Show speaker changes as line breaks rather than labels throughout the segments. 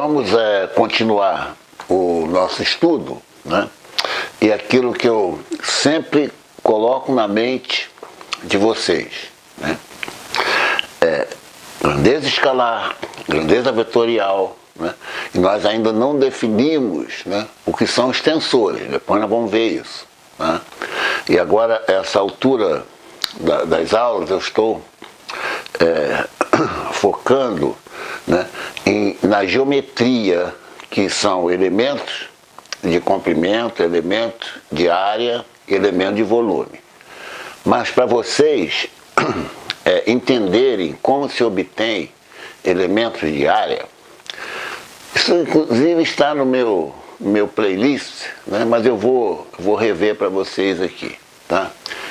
Vamos continuar o nosso estudo, né? E aquilo que eu sempre coloco na mente de vocês, né? Grandeza escalar, grandeza vetorial, né? E nós ainda não definimos, né, o que são os tensores, depois nós vamos ver isso, né? E agora, essa altura das aulas, eu estou focando, né, na geometria, que são elementos de comprimento, elementos de área, elemento de volume. Mas para vocês entenderem como se obtém elementos de área, isso inclusive está no meu playlist, né, mas eu vou rever para vocês aqui, tá?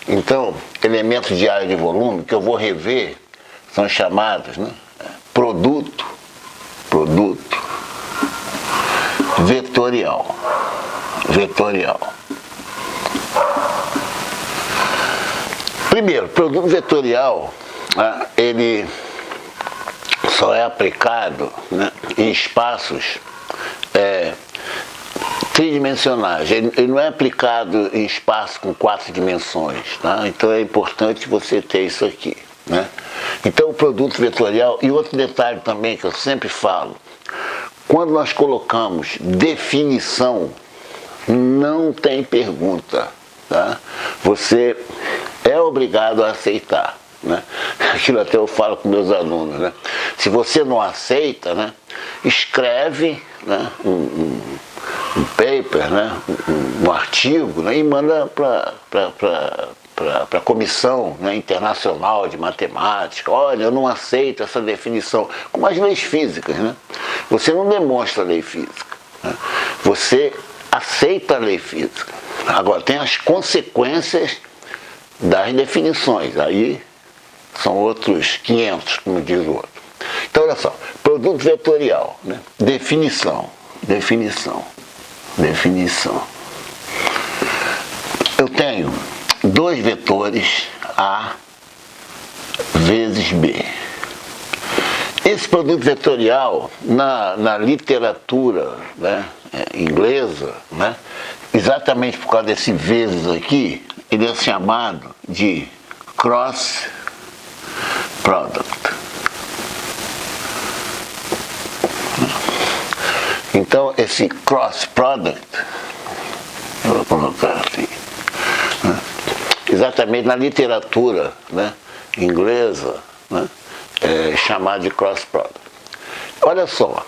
Então, elementos de área de volume que eu vou rever são chamados, né, produto vetorial. Primeiro, produto vetorial, ele só é aplicado, né, em espaços tridimensionais. Ele não é aplicado em espaço com 4 dimensões, tá? Então é importante você ter isso aqui, né? Então o produto vetorial, e outro detalhe também que eu sempre falo, quando nós colocamos definição, não tem pergunta, tá? Você é obrigado a aceitar, né? Aquilo até eu falo com meus alunos, né? Se você não aceita, né, escreve, né, um paper, né, um artigo, né, e manda para a comissão, né, internacional de matemática. Olha, eu não aceito essa definição. Como as leis físicas, né? Você não demonstra a lei física, né? Você aceita a lei física. Agora, tem as consequências das definições. Aí são outros 500, como diz o outro. Então, olha só. Produto vetorial, né? Definição. Eu tenho dois vetores A vezes B. Esse produto vetorial, na literatura, né, inglesa, né, exatamente por causa desse vezes aqui, ele é chamado de cross product. Então, esse cross product, eu vou colocar assim, né, exatamente na literatura, né, inglesa, né, é chamado de cross product. Olha só,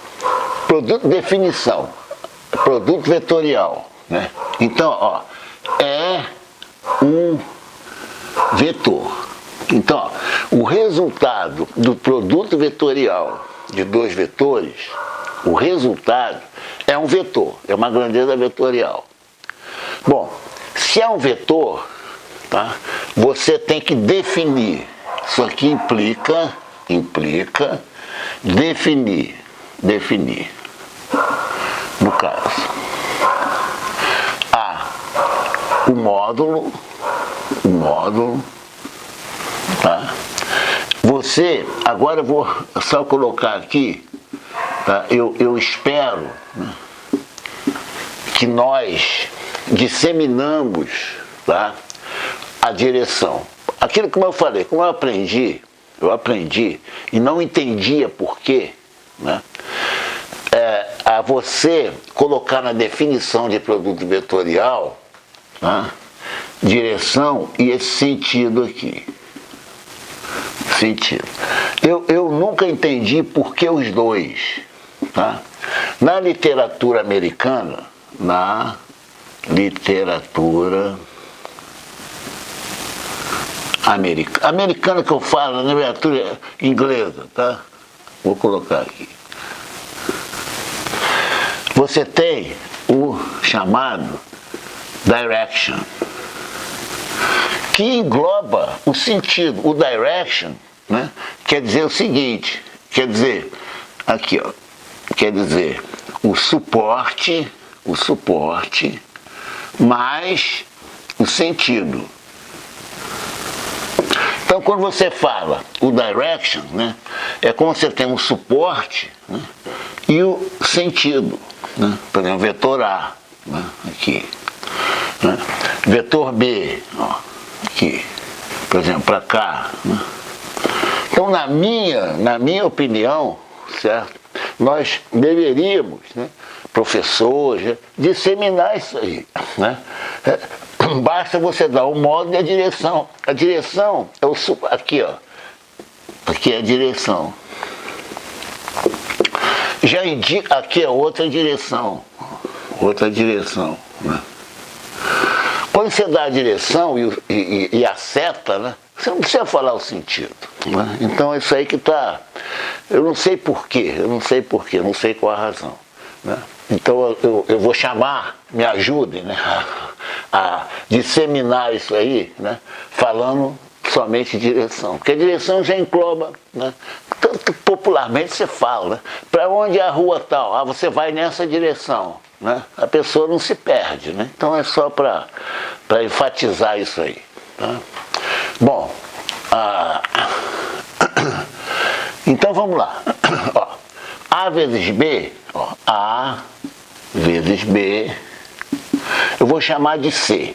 definição, produto vetorial, né? Então, ó, é um vetor. Então, ó, o resultado do produto vetorial de dois vetores, o resultado é um vetor, é uma grandeza vetorial. Bom, se é um vetor, tá, você tem que definir. Isso aqui implica definir. No caso, o módulo, tá? Você, agora eu vou só colocar aqui, tá? Eu espero, né, que nós disseminamos, tá, a direção. Aquilo que eu falei, como eu aprendi e não entendia por quê, né, a você colocar na definição de produto vetorial, tá, direção e esse sentido aqui. Eu nunca entendi por que os dois, tá? Na literatura americana, americana que eu falo, na literatura inglesa, tá? Vou colocar aqui. Você tem o chamado direction, que engloba o sentido. O direction, né, quer dizer o seguinte, quer dizer, aqui, ó, quer dizer o suporte mais o sentido. Então, quando você fala o direction, né, é como você tem um suporte, né, e o sentido, né? Por exemplo, vetor A, né? Aqui, né? Vetor B, ó, aqui, por exemplo, para cá, né? Então, na minha opinião, certo? Nós deveríamos, né, professores, disseminar isso aí, né? Basta você dar o modo e a direção. A direção é o aqui, ó. Aqui é a direção. Já indica, aqui é outra direção. Outra direção, né? Quando você dá a direção e a seta, né, você não precisa falar o sentido, né? Então é isso aí que está. Eu não sei porquê, não sei qual a razão, né? Então eu vou chamar, me ajudem, né, a disseminar isso aí, né, falando somente direção, porque a direção já engloba, né, tanto popularmente você fala, né, para onde é a rua tal, ah, você vai nessa direção, né, a pessoa não se perde, né, então é só para enfatizar isso aí, tá? Bom, então vamos lá. Ó, A vezes B, ó, A vezes B, eu vou chamar de C,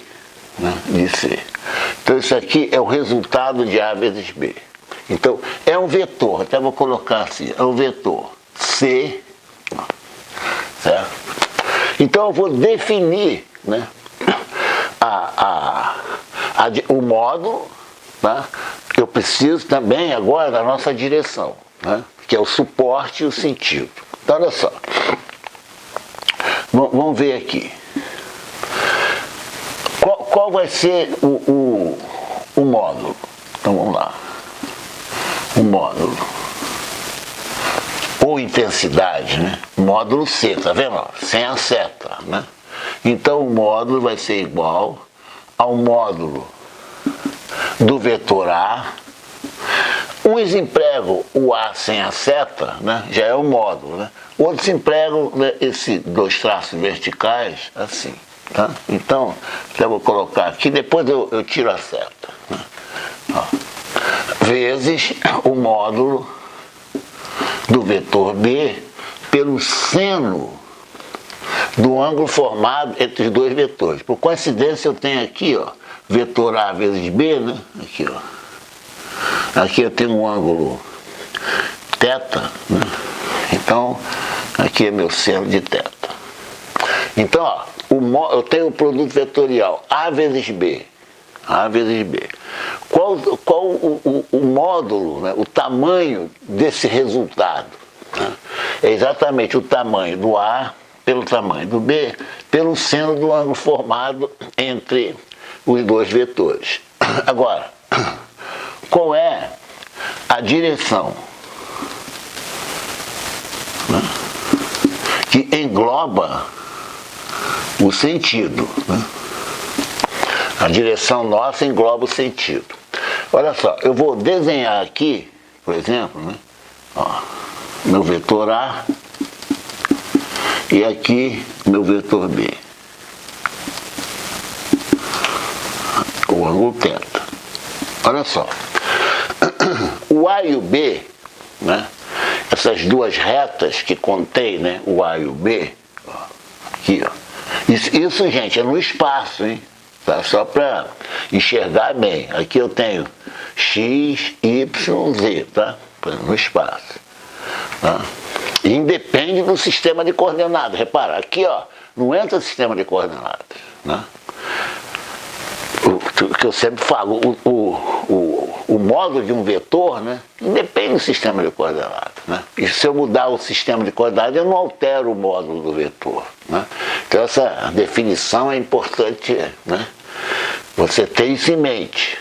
né, de C. Então isso aqui é o resultado de A vezes B. Então é um vetor, até vou colocar assim, é um vetor C, certo? Então eu vou definir, né, o módulo, tá? Eu preciso também agora da nossa direção, né, que é o suporte e o sentido. Então olha só, vamos ver aqui. Qual vai ser o módulo? Então vamos lá. O módulo. Ou intensidade, né? Módulo C, tá vendo? Sem a seta, né? Então o módulo vai ser igual ao módulo do vetor A. Uns empregam o A sem a seta, né? Já é o módulo, né? Outros empregam, né, esses dois traços verticais assim, tá? Então, eu vou colocar aqui, depois eu tiro a seta, né? Ó. Vezes o módulo do vetor B pelo seno do ângulo formado entre os dois vetores. Por coincidência eu tenho aqui, ó, vetor A vezes B, né? Aqui, ó. Aqui eu tenho um ângulo θ, né? Então, aqui é meu seno de θ. Então, ó, eu tenho o produto vetorial A vezes B. A vezes B. Qual o módulo, né, o tamanho desse resultado? Né? É exatamente o tamanho do A pelo tamanho do B, pelo seno do ângulo formado entre os dois vetores. Agora, qual é a direção, né, que engloba o sentido, né? A direção nossa engloba o sentido. Olha só, eu vou desenhar aqui, por exemplo, né, ó, meu vetor A e aqui meu vetor B. O ângulo θ. Olha só, o A e o B, né, essas duas retas que contém, né, o A e o B, ó, aqui, ó. Isso, gente, é no espaço, hein? Tá? Só para enxergar bem. Aqui eu tenho X, Y, Z, tá? No espaço. Tá? E independe do sistema de coordenadas. Repara, aqui, ó, não entra sistema de coordenadas, né? O que eu sempre falo, o módulo de um vetor, né, independe do sistema de coordenadas, né? E se eu mudar o sistema de coordenadas, eu não altero o módulo do vetor, né? Então essa definição é importante, né, você ter isso em mente.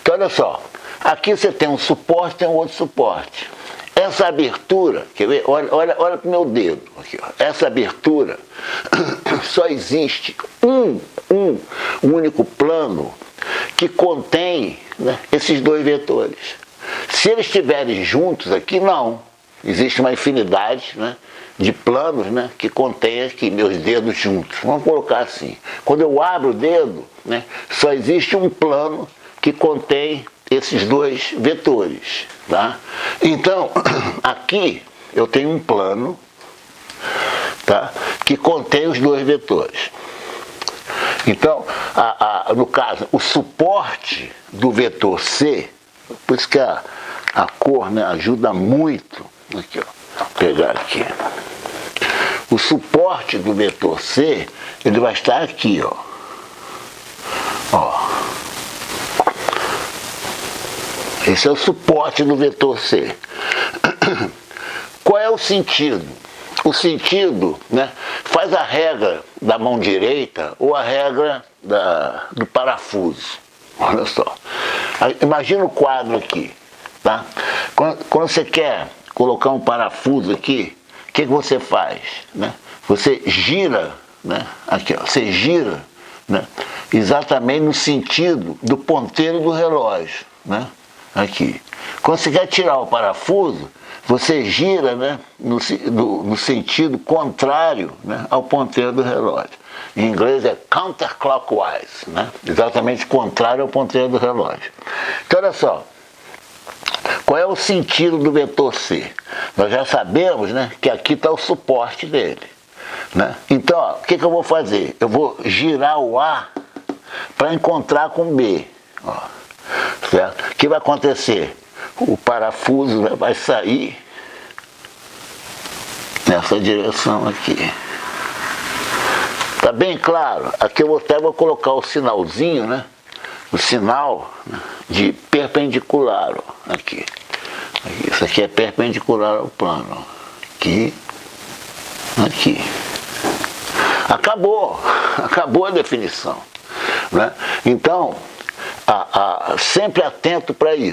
Então olha só, aqui você tem um suporte, tem um outro suporte. Essa abertura, quer ver? Olha para o meu dedo aqui, ó. Essa abertura só existe um único plano que contém, né, esses dois vetores. Se eles estiverem juntos aqui, não. Existe uma infinidade, né, de planos, né, que contém aqui meus dedos juntos. Vamos colocar assim. Quando eu abro o dedo, né, só existe um plano que contém esses dois vetores, tá? Então, aqui eu tenho um plano, tá? Que contém os dois vetores. Então, no caso, o suporte do vetor C, por isso que a cor, né, ajuda muito. Aqui, ó, vou pegar aqui. O suporte do vetor C, ele vai estar aqui, ó. Ó. Esse é o suporte do vetor C. Qual é o sentido? O sentido, né, faz a regra da mão direita ou a regra do parafuso. Olha só. Imagina o quadro aqui, tá? Quando você quer colocar um parafuso aqui, o que você faz, né? Você gira, né? Aqui, ó, você gira, né? Exatamente no sentido do ponteiro do relógio, né? Aqui. Quando você quer tirar o parafuso, você gira, né, no sentido contrário, né, ao ponteiro do relógio. Em inglês é counterclockwise, né? Exatamente contrário ao ponteiro do relógio. Então, olha só. Qual é o sentido do vetor C? Nós já sabemos, né, que aqui está o suporte dele, né? Então, ó, o que eu vou fazer? Eu vou girar o A para encontrar com B. Ó, certo? O que vai acontecer? O parafuso vai sair nessa direção aqui. Tá bem claro? Aqui eu até vou colocar o sinalzinho, né? O sinal de perpendicular, ó, aqui. Isso aqui é perpendicular ao plano, ó. Aqui, aqui. Acabou a definição, né? Então, sempre atento para isso.